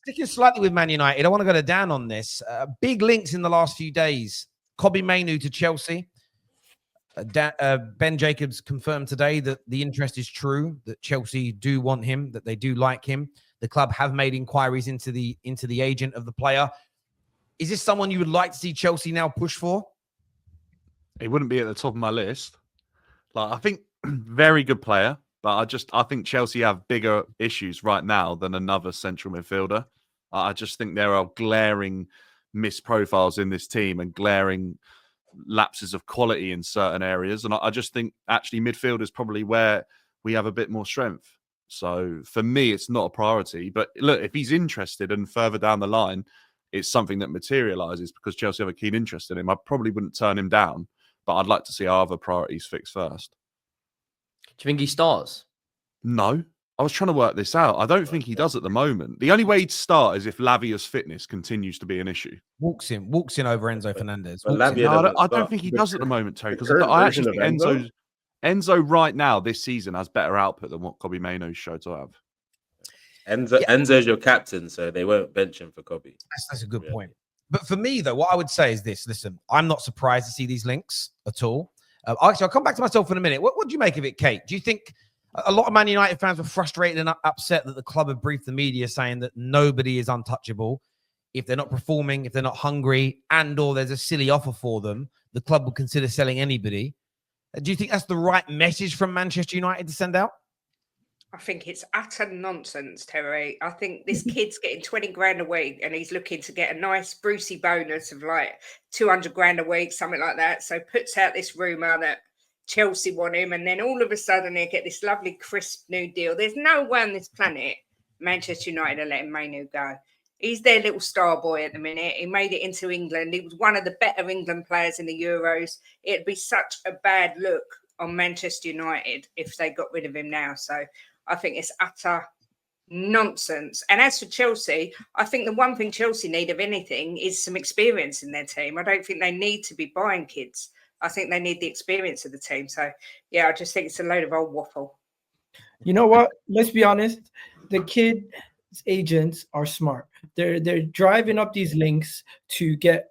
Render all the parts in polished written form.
sticking slightly with Man United, I want to go to Dan on this. Big links in the last few days. Kobbie Mainoo to Chelsea. Ben Jacobs confirmed today that the interest is true, that Chelsea do want him, that they do like him. The club have made inquiries into the agent of the player. Is this someone you would like to see Chelsea now push for? He wouldn't be at the top of my list. Like, I think very good player, but I think Chelsea have bigger issues right now than another central midfielder. I just think there are glaring missed profiles in this team and glaring lapses of quality in certain areas. And I just think actually midfield is probably where we have a bit more strength. So for me, it's not a priority. But look, if he's interested and further down the line, it's something that materializes because Chelsea have a keen interest in him. I probably wouldn't turn him down, but I'd like to see our other priorities fixed first. Do you think he starts? No. I was trying to work this out. I don't think he does at the moment. The only way he'd start is if Lavia's fitness continues to be an issue. Walks in over Enzo Fernandez. No, I don't think he does at the moment, Terry, because I actually think Enzo right now this season has better output than what Kobbie Mainoo showed to have. Enzo's your captain, so they won't bench him for Kobbie. That's a good point. But for me, though, what I would say is this. Listen, I'm not surprised to see these links at all. Actually, I'll come back to myself in a minute. What do you make of it, Kate? Do you think a lot of Man United fans were frustrated and upset that the club have briefed the media saying that nobody is untouchable? If they're not performing, if they're not hungry, and or there's a silly offer for them, the club will consider selling anybody. Do you think that's the right message from Manchester United to send out? I think it's utter nonsense, Terry. I think this kid's getting 20 grand a week and he's looking to get a nice Brucey bonus of like 200 grand a week, something like that. So puts out this rumour that Chelsea want him, and then all of a sudden they get this lovely crisp new deal. There's no way on this planet Manchester United are letting Mainoo go. He's their little star boy at the minute. He made it into England. He was one of the better England players in the Euros. It'd be such a bad look on Manchester United if they got rid of him now. So I think it's utter nonsense. And as for Chelsea, I think the one thing Chelsea need of anything is some experience in their team. I don't think they need to be buying kids. I think they need the experience of the team. So, yeah, I just think it's a load of old waffle. You know what? Let's be honest. The kid's agents are smart. They're driving up these links to get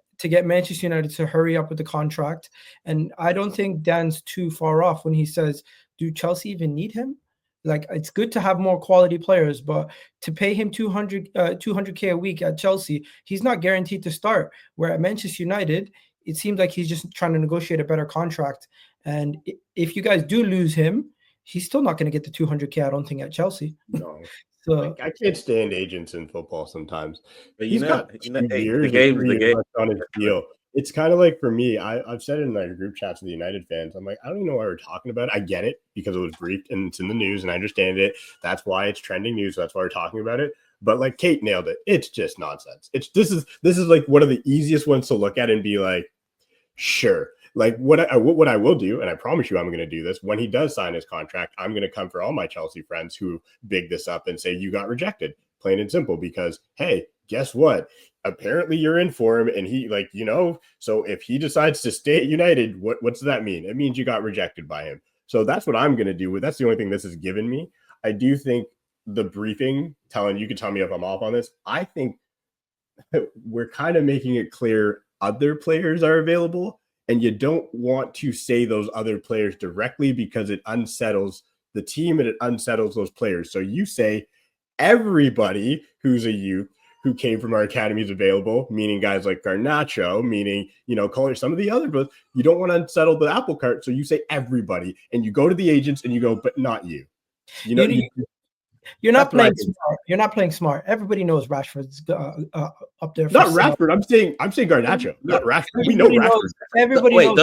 Manchester United to hurry up with the contract. And I don't think Dan's too far off when he says, do Chelsea even need him? Like, it's good to have more quality players, but to pay him 200K a week at Chelsea, he's not guaranteed to start. Where at Manchester United, it seems like he's just trying to negotiate a better contract. And if you guys do lose him, he's still not going to get the 200K, I don't think, at Chelsea. No. So I can't stand agents in football sometimes. But He's got 2 years, the game on his deal. It's kind of like, for me, I've said it in our group chats with the United fans. I'm like, I don't even know why we're talking about it. I get it because it was briefed and it's in the news and I understand it. That's why it's trending news. So that's why we're talking about it. But like Kate nailed it. It's just nonsense. This is like one of the easiest ones to look at and be like, sure. Like what I will do, and I promise you I'm going to do this, when he does sign his contract, I'm going to come for all my Chelsea friends who big this up and say you got rejected, plain and simple, because, hey, guess what? Apparently you're in for him, and he, like, you know, so if he decides to stay at United, what does that mean? It means you got rejected by him. So that's what I'm going to do. That's the only thing this has given me. I do think the briefing, you can tell me if I'm off on this, I think we're kind of making it clear other players are available, and you don't want to say those other players directly because it unsettles the team and it unsettles those players. So you say everybody who's a youth who came from our academy is available, meaning guys like Garnacho, meaning, you know, Kohler, some of the other, but you don't want to unsettle the apple cart. So you say everybody, and you go to the agents and you go, but not you. You know, you're not playing smart. You're not playing smart. Everybody knows Rashford's up there. Not Rashford. I'm saying Garnacho. Not Rashford. We know Rashford. Everybody knows.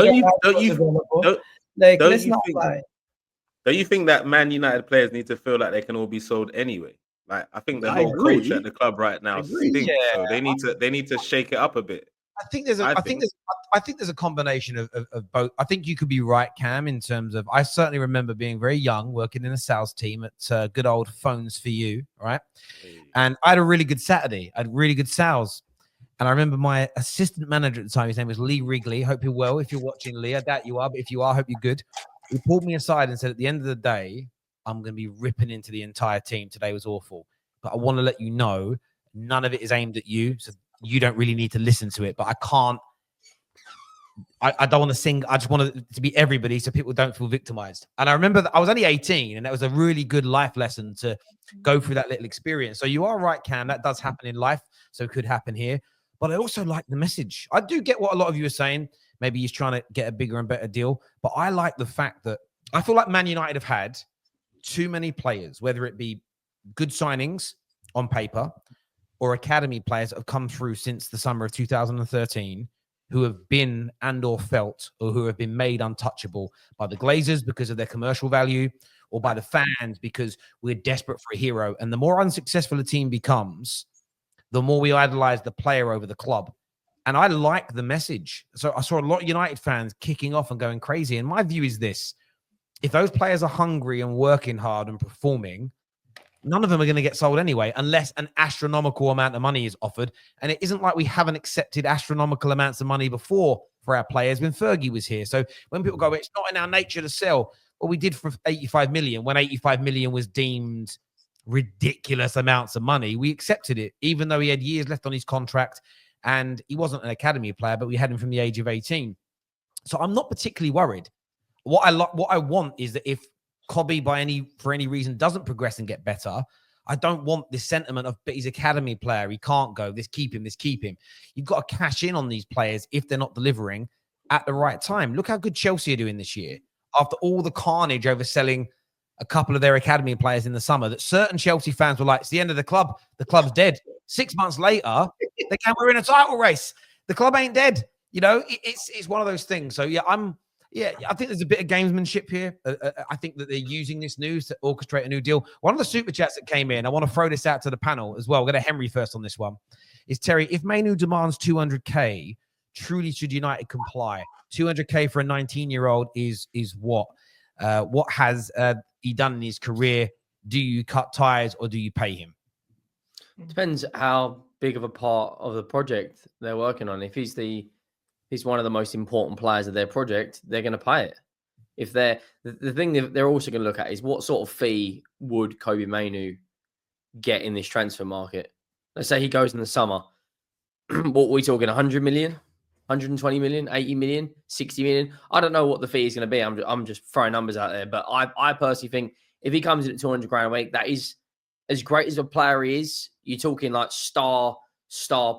Don't you think that Man United players need to feel like they can all be sold anyway? Like, I think the whole culture at the club right now stinks. So they need to shake it up a bit. I think there's a combination of both. I think you could be right, Cam, in terms of, I certainly remember being very young, working in a sales team at good old Phones for You, right? And I had a really good Saturday. I had really good sales. And I remember my assistant manager at the time, his name was Lee Wrigley. Hope you're well. If you're watching, Lee, I doubt you are, but if you are, I hope you're good. He pulled me aside and said, at the end of the day, I'm going to be ripping into the entire team. Today was awful. But I want to let you know, none of it is aimed at you, so you don't really need to listen to it. But I can't. I don't want to sing. I just want it to be everybody, so people don't feel victimized. And I remember that I was only 18, and that was a really good life lesson to go through that little experience. So you are right, Cam. That does happen in life, so it could happen here. But I also like the message. I do get what a lot of you are saying. Maybe he's trying to get a bigger and better deal. But I like the fact that I feel like Man United have had too many players, whether it be good signings on paper or academy players that have come through since the summer of 2013, who have been and or felt or who have been made untouchable by the Glazers because of their commercial value or by the fans because we're desperate for a hero. And the more unsuccessful a team becomes, the more we idolize the player over the club. And I like the message. So I saw a lot of United fans kicking off and going crazy. And my view is this: if those players are hungry and working hard and performing, none of them are going to get sold anyway, unless an astronomical amount of money is offered. And it isn't like we haven't accepted astronomical amounts of money before for our players when Fergie was here. So when people go, it's not in our nature to sell. Well, we did for 85 million. When 85 million was deemed ridiculous amounts of money, we accepted it, even though he had years left on his contract and he wasn't an academy player, but we had him from the age of 18. So I'm not particularly worried. What I want is that if Kobbie for any reason doesn't progress and get better, I don't want this sentiment of, but he's academy player, he can't go, this keep him. You've got to cash in on these players if they're not delivering at the right time. Look how good Chelsea are doing this year. After all the carnage over selling a couple of their academy players in the summer, that certain Chelsea fans were like, it's the end of the club's dead. 6 months later, we're in a title race. The club ain't dead. You know, it's one of those things. So I think there's a bit of gamesmanship here. I think that they're using this news to orchestrate a new deal. One of the super chats that came in, I want to throw this out to the panel as well. We'll go to Henry first on this one. Is Terry, if Mainoo demands 200K, truly should United comply? 200K for a 19-year-old is what? What has he done in his career? Do you cut ties or do you pay him? Depends how big of a part of the project they're working on. If he's one of the most important players of their project, they're going to pay it. If they're the thing they're also going to look at is what sort of fee would Kobbie Mainoo get in this transfer market? Let's say he goes in the summer. What are we talking? 100 million, 120 million, 80 million, 60 million? I don't know what the fee is going to be. I'm just throwing numbers out there. But I personally think if he comes in at 200 grand a week, that is as great as a player he is. You're talking like star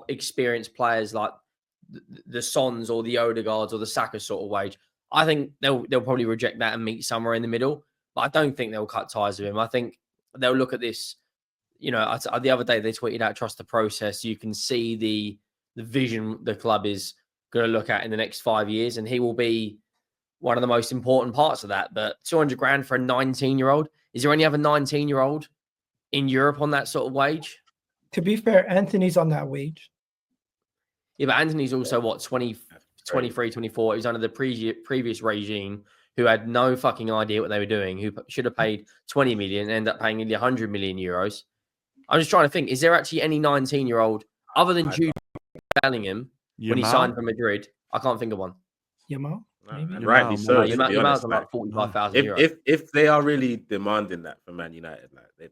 experienced players like the Sons or the Odegaards or the Saka sort of wage. I think they'll probably reject that and meet somewhere in the middle. But I don't think they'll cut ties with him. I think they'll look at this. You know, the other day they tweeted out, trust the process. You can see the vision the club is going to look at in the next 5 years, and he will be one of the most important parts of that. But 200 grand for a 19-year-old. Is there any other 19-year-old in Europe on that sort of wage? To be fair, Anthony's on that wage. Yeah, but Anthony's also, 23, 24. He was under the previous regime who had no fucking idea what they were doing, who should have paid 20 million and ended up paying nearly 100 million euros. I'm just trying to think, is there actually any 19-year-old other than Jude Bellingham when he signed for Madrid? I can't think of one. Yamal? Maybe? Rightly so. Yamal's on like 45,000 euros. If they are really demanding that for Man United, like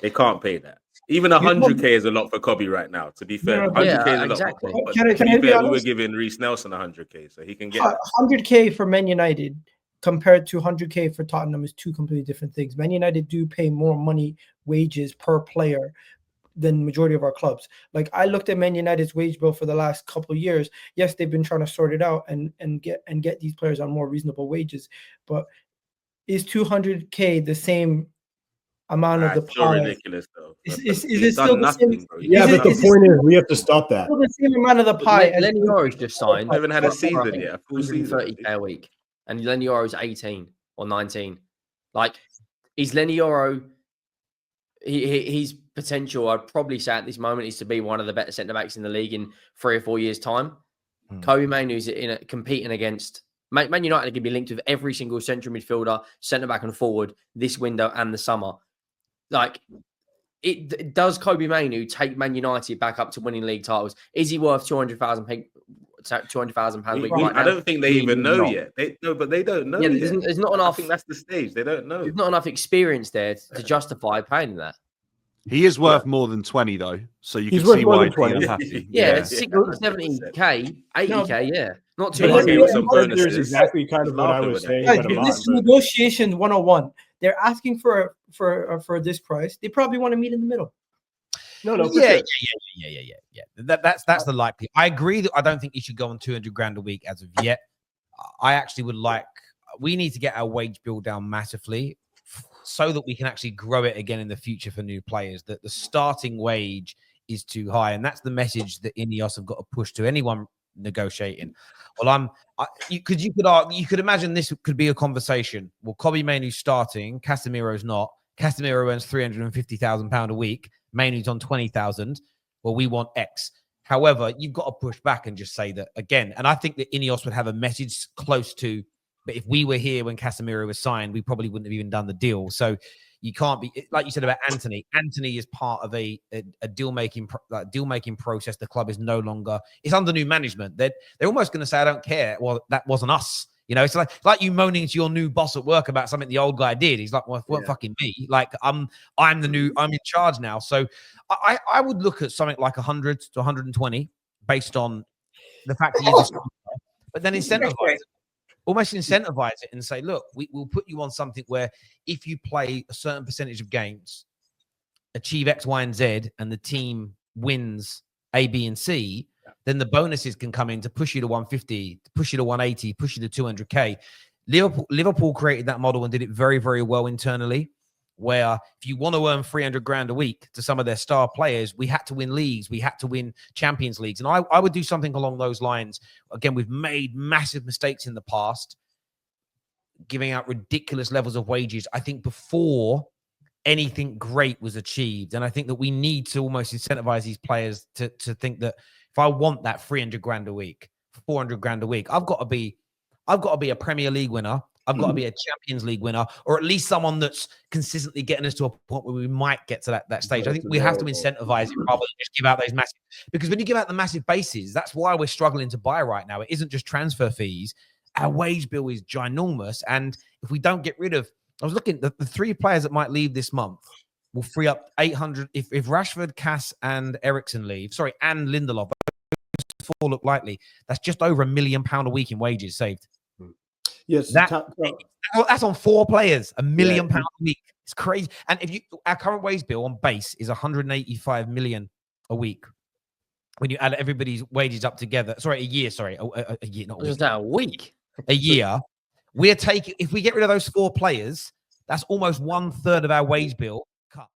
they can't pay that. Even 100K is a lot for Kobbie right now. To be fair, 100K is a lot for Kobbie. But to be fair, we were giving Reece Nelson 100K, so he can get 100K for Man United compared to 100K for Tottenham is two completely different things. Man United do pay more money wages per player than majority of our clubs. Like I looked at Man United's wage bill for the last couple of years. Yes, they've been trying to sort it out and get these players on more reasonable wages, but is 200K the same amount of the pie? So ridiculous though. Is it still the same? Yeah, but the point is we have to stop that. Still the same amount of the pie. Lenny Yoro's just signed. I haven't had a season yet. A full season. 30K a week, and Lenny Yoro's 18 or 19. Like, is Lenny Yoro? His potential, I'd probably say at this moment, is to be one of the better centre backs in the league in 3 or 4 years' time. Kobbie Mainoo's competing against Man United. Are going to be linked with every single central midfielder, centre back, and forward this window and the summer. Like, does Kobbie Mainoo take Man United back up to winning league titles? Is he worth £200,000 a week right now? I don't think they even know yet. They don't know. Yeah, there's not enough. I think that's the stage. They don't know. There's not enough experience there to justify paying that. He is worth more than 20 though, so you He's can worth see more why than he'd be 20. unhappy. Yeah, 60, 70k, 80k, yeah. Not too But much. with some There's bonuses. exactly kind of what I was saying. Guys, But if this is negotiation 101, they're asking for this price. They probably want to meet in the middle. No, for yeah, sure. yeah. That's the likely. I agree that I don't think you should go on 200 grand a week as of yet. I actually would like. We need to get our wage bill down massively so that we can actually grow it again in the future for new players. That the starting wage is too high, and that's the message that Ineos have got to push to anyone negotiating. Well, you could imagine this could be a conversation. Well, Kobbie Mainoo's starting, Casemiro's not. Casemiro earns £350,000 a week. Mainoo's on 20,000. Well, we want X. However, you've got to push back and just say that again. And I think that Ineos would have a message close to. But if we were here when Casemiro was signed, we probably wouldn't have even done the deal. So you can't be like you said about Anthony. Anthony is part of a deal making process. The club is no longer. It's under new management. They're almost going to say, "I don't care." Well, that wasn't us. You know, it's like you moaning to your new boss at work about something the old guy did. He's like, "Well, it weren't fucking me. Like I'm in charge now." So I would look at something like 100 to 120 based on the fact that you but then incentivize it. Almost incentivize it and say, look, we'll put you on something where if you play a certain percentage of games, achieve X, Y, and Z, and the team wins A, B, and C, then the bonuses can come in to push you to 150, to push you to 180, push you to 200K. Liverpool created that model and did it very, very well internally, where if you want to earn 300 grand a week to some of their star players, we had to win leagues. We had to win Champions Leagues. And I would do something along those lines. Again, we've made massive mistakes in the past, giving out ridiculous levels of wages, I think, before anything great was achieved. And I think that we need to almost incentivize these players to think that if I want that 300 grand a week, 400 grand a week, I've got to be a Premier League winner. I've got to be a Champions League winner, or at least someone that's consistently getting us to a point where we might get to that stage. I think we have to incentivize it rather than just give out those massive, because when you give out the massive bases, that's why we're struggling to buy right now. It isn't just transfer fees. Our wage bill is ginormous. And if we don't get rid of, I was looking, the 3 players that might leave this month will free up 800. If Rashford, Cass, and Eriksen leave, and Lindelof, those 4 look likely, that's just over £1 million a week in wages saved. Yes, that's on 4 players, £1 million a week. It's crazy. And our current wage bill on base is 185 million a week. When you add everybody's wages up together, a year, a year, not a week. Just a week. A year. We're taking, if we get rid of those 4 players, that's almost 1/3 of our wage bill